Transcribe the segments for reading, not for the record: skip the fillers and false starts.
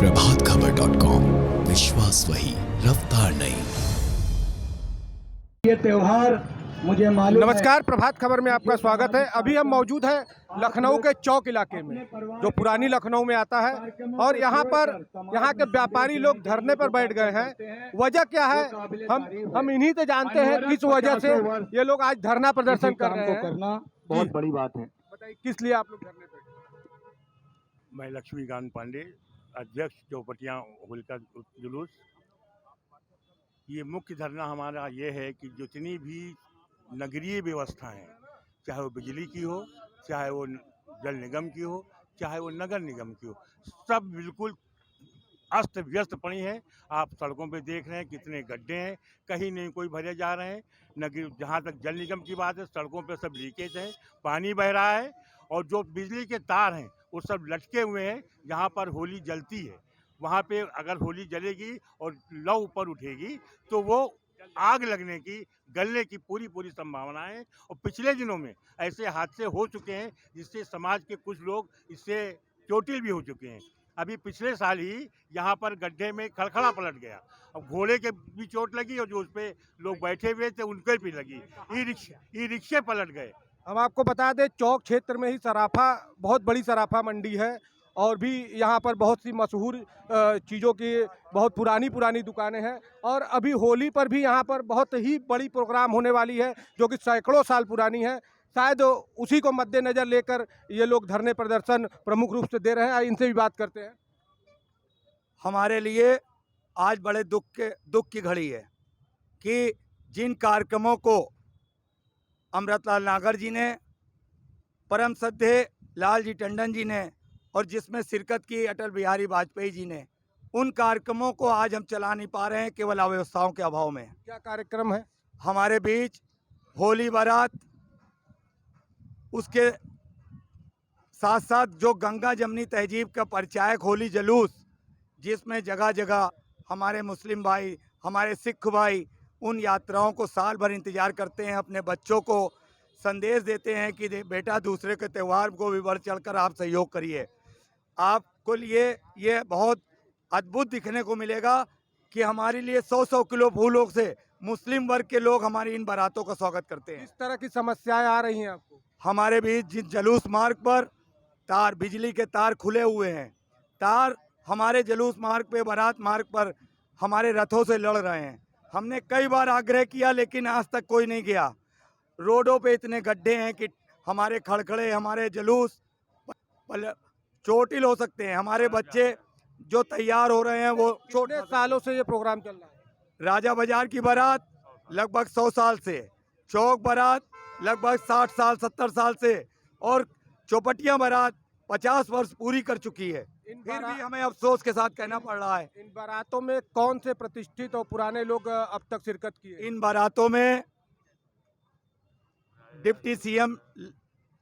प्रभातखबर.com, विश्वास वही, रफ्तार नहीं। ये त्योहार मुझे मालूम है। नमस्कार, प्रभात खबर में आपका स्वागत है। अभी हम मौजूद हैं लखनऊ के चौक इलाके में, जो पुरानी लखनऊ में आता है, और यहाँ के व्यापारी लोग धरने पर बैठ गए हैं। वजह क्या है, हम इन्हीं से जानते हैं किस वजह से ये लोग आज धरना प्रदर्शन कर रहे हैं। करना बहुत बड़ी बात है। बताइए किस लिए आप लोग धरने पर? मैं लक्ष्मीकांत पांडे, अध्यक्ष चौपटिया होलिका जुलूस। ये मुख्य धरना हमारा ये है कि जितनी भी नगरीय व्यवस्था है, चाहे वो बिजली की हो, चाहे वो जल निगम की हो, चाहे वो नगर निगम की हो, सब बिल्कुल अस्त व्यस्त पड़ी हैं। आप सड़कों पे देख रहे हैं कितने गड्ढे हैं, कहीं नहीं कोई भरे जा रहे हैं। नगर जहाँ तक जल निगम की बात है, सड़कों पे सब लीकेज है, पानी बह रहा है, और जो बिजली के तार हैं वो सब लटके हुए हैं। जहाँ पर होली जलती है वहाँ पे अगर होली जलेगी और लौ ऊपर उठेगी तो वो आग लगने की, गलने की पूरी संभावना है। और पिछले दिनों में ऐसे हादसे हो चुके हैं जिससे समाज के कुछ लोग इससे चोटिल भी हो चुके हैं। अभी पिछले साल ही यहाँ पर गड्ढे में खड़खड़ा पलट गया, अब घोड़े के भी चोट लगी और जो उस पर लोग बैठे हुए थे उनके भी लगी। ई रिक्शे पलट गए। हम आपको बता दें, चौक क्षेत्र में ही सराफा, बहुत बड़ी सराफा मंडी है, और भी यहाँ पर बहुत सी मशहूर चीज़ों की बहुत पुरानी दुकानें हैं। और अभी होली पर भी यहाँ पर बहुत ही बड़ी प्रोग्राम होने वाली है, जो कि सैकड़ों साल पुरानी है। शायद उसी को मद्देनज़र लेकर ये लोग धरने प्रदर्शन प्रमुख रूप से दे रहे हैं। इनसे भी बात करते हैं। हमारे लिए आज बड़े दुख की घड़ी है कि जिन कार्यक्रमों को अमृतलाल नागर जी ने, परम श्रद्धेय लालजी टंडन जी ने, और जिसमें शिरकत की अटल बिहारी वाजपेयी जी ने, उन कार्यक्रमों को आज हम चला नहीं पा रहे हैं, केवल अव्यवस्थाओं के अभाव में। क्या कार्यक्रम है हमारे बीच? होली बारात, उसके साथ साथ जो गंगा जमनी तहजीब का परिचायक होली जुलूस, जिसमें जगह जगह हमारे मुस्लिम भाई, हमारे सिख भाई उन यात्राओं को साल भर इंतज़ार करते हैं, अपने बच्चों को संदेश देते हैं कि बेटा दूसरे के त्यौहार को भी बढ़ चढ़कर आप सहयोग करिए। आपको लिए ये बहुत अद्भुत दिखने को मिलेगा कि हमारे लिए 100 किलो फूलों से मुस्लिम वर्ग के लोग हमारी इन बारातों का स्वागत करते हैं। किस तरह की समस्याएं आ रही हैं आपको? हमारे बीच जिस जुलूस मार्ग पर तार, बिजली के तार खुले हुए हैं, तार हमारे जुलूस मार्ग पे, बारात मार्ग पर हमारे रथों से लड़ रहे हैं। हमने कई बार आग्रह किया लेकिन आज तक कोई नहीं गया। रोडों पे इतने गड्ढे हैं कि हमारे खड़खड़े, हमारे जुलूस चोटिल हो सकते हैं। हमारे बच्चे जो तैयार हो रहे हैं वो कितने सालों से ये प्रोग्राम चल रहा है? राजा बाजार की बारात लगभग 100 साल से, चौक बारात लगभग 60 साल 70 साल से, और चौपटिया बारात 50 वर्ष पूरी कर चुकी है। फिर भी हमें अफसोस के साथ कहना पड़ रहा है। इन बारातों में कौन से प्रतिष्ठित और पुराने लोग अब तक शिरकत किए? इन बारातों में deputy CM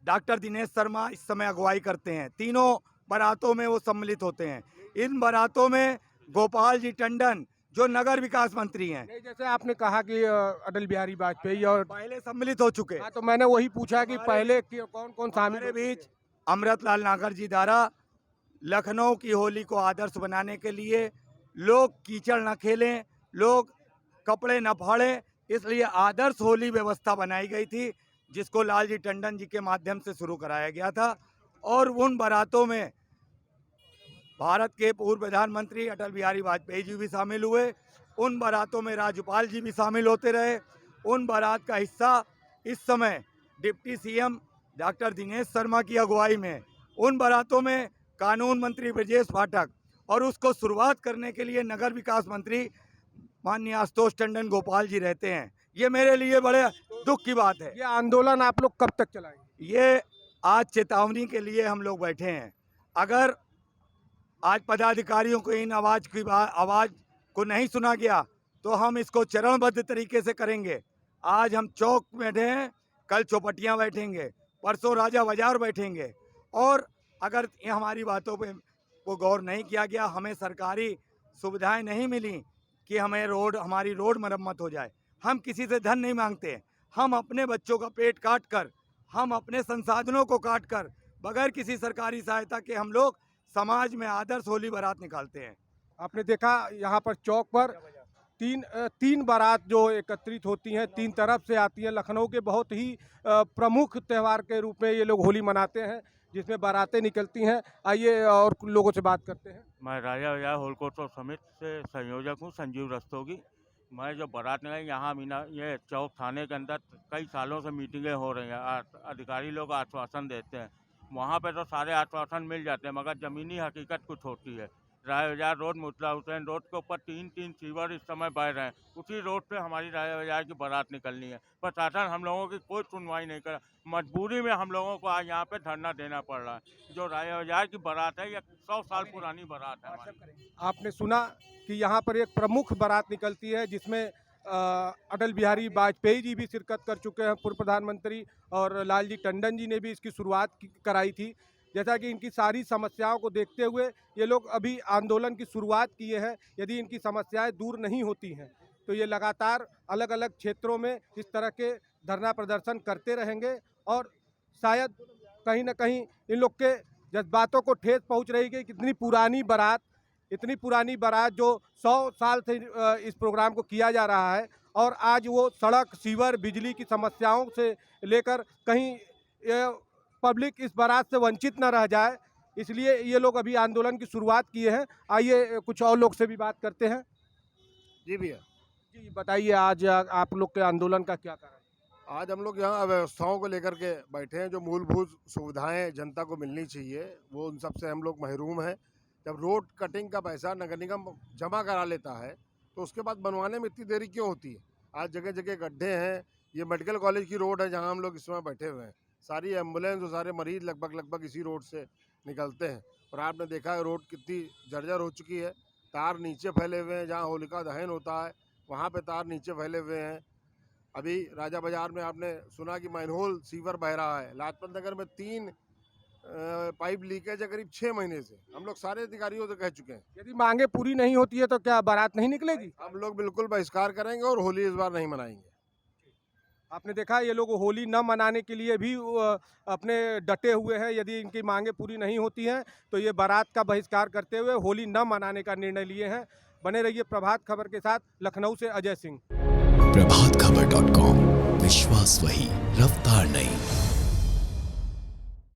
doctor Dinesh Sharma इस समय अगुवाई करते हैं। तीनों बारातों में वो सम्मिलित होते हैं। इन बारातों में गोपाल जी टंडन जो नगर विकास मंत्री हैं, जैसे आपने कहा कि अटल बिहारी वाजपेयी और पहले सम्मिलित हो चुके। हाँ, तो मैंने वही पूछा कि पहले कौन शामिल? हमारे बीच अमृतलाल नागर जी द्वारा लखनऊ की होली को आदर्श बनाने के लिए लोग कीचड़ न खेलें, लोग कपड़े न फाड़ें, इसलिए आदर्श होली व्यवस्था बनाई गई थी, जिसको लालजी टंडन जी के माध्यम से शुरू कराया गया था। और उन बारातों में भारत के पूर्व प्रधानमंत्री अटल बिहारी वाजपेयी जी भी शामिल हुए। उन बारातों में राज्यपाल जी भी शामिल होते रहे। उन बारात का हिस्सा इस समय deputy CM doctor Dinesh Sharma की अगुवाई में, उन बारातों में कानून मंत्री ब्रजेश पाठक, और उसको शुरुआत करने के लिए नगर विकास मंत्री माननीय आशुतोष टंडन गोपाल जी रहते हैं। ये मेरे लिए बड़े दुख की बात है। ये आंदोलन आप लोग कब तक चलाएंगे? ये आज चेतावनी के लिए हम लोग बैठे हैं। अगर आज पदाधिकारियों को इन आवाज़ को नहीं सुना गया तो हम इसको चरणबद्ध तरीके से करेंगे। आज हम चौक बैठे हैं, कल चौपटियाँ बैठेंगे, परसों राजा बाजार बैठेंगे। और अगर ये हमारी बातों पे वो गौर नहीं किया गया, हमें सरकारी सुविधाएं नहीं मिली कि हमारी रोड मरम्मत हो जाए। हम किसी से धन नहीं मांगते। हम अपने बच्चों का पेट काट कर, हम अपने संसाधनों को काट कर, बगैर किसी सरकारी सहायता के हम लोग समाज में आदर्श होली बारात निकालते हैं। आपने देखा यहाँ पर चौक पर तीन बारात जो एकत्रित होती हैं, तीन तरफ से आती हैं। लखनऊ के बहुत ही प्रमुख त्यौहार के रूप में ये लोग होली मनाते हैं, जिसमें बारातें निकलती हैं। आइए और लोगों से बात करते हैं। मैं राजा बाजार होलकोत्सव समिति से संयोजक हूँ, संजीव रस्तोगी। मैं जो बारात निकाली यहाँ मीना ये चौक थाने के अंदर कई सालों से मीटिंगें हो रही हैं, अधिकारी लोग आश्वासन देते हैं। वहाँ पे तो सारे आश्वासन मिल जाते हैं, मगर ज़मीनी हकीकत कुछ होती है। राजा बाजार रोड, मुतला हुसैन रोड के ऊपर तीन सीवर इस समय बह रहे हैं। उसी रोड पे हमारी राजा बाजार की बारात निकलनी है। प्रशासन हम लोगों की कोई सुनवाई नहीं कर, मजबूरी में हम लोगों को आज यहाँ पे धरना देना पड़ रहा है। जो राजा बाजार की बारात है, ये 100 साल पुरानी बारात है हमारी। आपने सुना कि यहाँ पर एक प्रमुख बारात निकलती है, जिसमें अटल बिहारी वाजपेयी जी भी शिरकत कर चुके हैं, पूर्व प्रधानमंत्री, और लालजी टंडन जी ने भी इसकी शुरुआत कराई थी। जैसा कि इनकी सारी समस्याओं को देखते हुए ये लोग अभी आंदोलन की शुरुआत किए हैं। यदि इनकी समस्याएं दूर नहीं होती हैं तो ये लगातार अलग अलग क्षेत्रों में इस तरह के धरना प्रदर्शन करते रहेंगे, और शायद कहीं ना कहीं इन लोग के जज्बातों को ठेस पहुंच रही है कि इतनी पुरानी बारात जो 100 साल से इस प्रोग्राम को किया जा रहा है, और आज वो सड़क, सीवर, बिजली की समस्याओं से लेकर कहीं पब्लिक इस बारात से वंचित न रह जाए, इसलिए ये लोग अभी आंदोलन की शुरुआत किए हैं। आइए कुछ और लोग से भी बात करते हैं। जी भैया, जी बताइए, आज आप लोग के आंदोलन का क्या कारण है? आज हम लोग यहाँ अव्यवस्थाओं को लेकर के बैठे हैं। जो मूलभूत सुविधाएं जनता को मिलनी चाहिए, वो उन सब से हम लोग महरूम हैं। जब रोड कटिंग का पैसा नगर निगम जमा करा लेता है तो उसके बाद बनवाने में इतनी देरी क्यों होती है? आज जगह जगह गड्ढे हैं। ये मेडिकल कॉलेज की रोड है जहाँ हम लोग इस समय बैठे हुए हैं। सारी एम्बुलेंस और सारे मरीज लगभग इसी रोड से निकलते हैं। और आपने देखा है रोड कितनी जर्जर हो चुकी है। तार नीचे फैले हुए हैं, जहाँ होलिका दहन होता है वहाँ पे तार नीचे फैले हुए हैं। अभी राजा बाजार में आपने सुना कि मैनहोल सीवर बह रहा है। लाजपत नगर में 3 पाइप लीकेज है करीब 6 महीने से। हम लोग सारे अधिकारियों से कह चुके हैं। यदि मांगे पूरी नहीं होती है तो क्या बारात नहीं निकलेगी? हम लोग बिल्कुल बहिष्कार करेंगे और होली इस बार नहीं मनाएंगे। आपने देखा ये लोग होली न मनाने के लिए भी अपने डटे हुए हैं। यदि इनकी मांगे पूरी नहीं होती हैं तो ये बारात का बहिष्कार करते हुए होली न मनाने का निर्णय लिए हैं। बने रहिए प्रभात खबर के साथ। लखनऊ से अजय सिंह। प्रभातखबर.com, विश्वास वही, रफ्तार नहीं।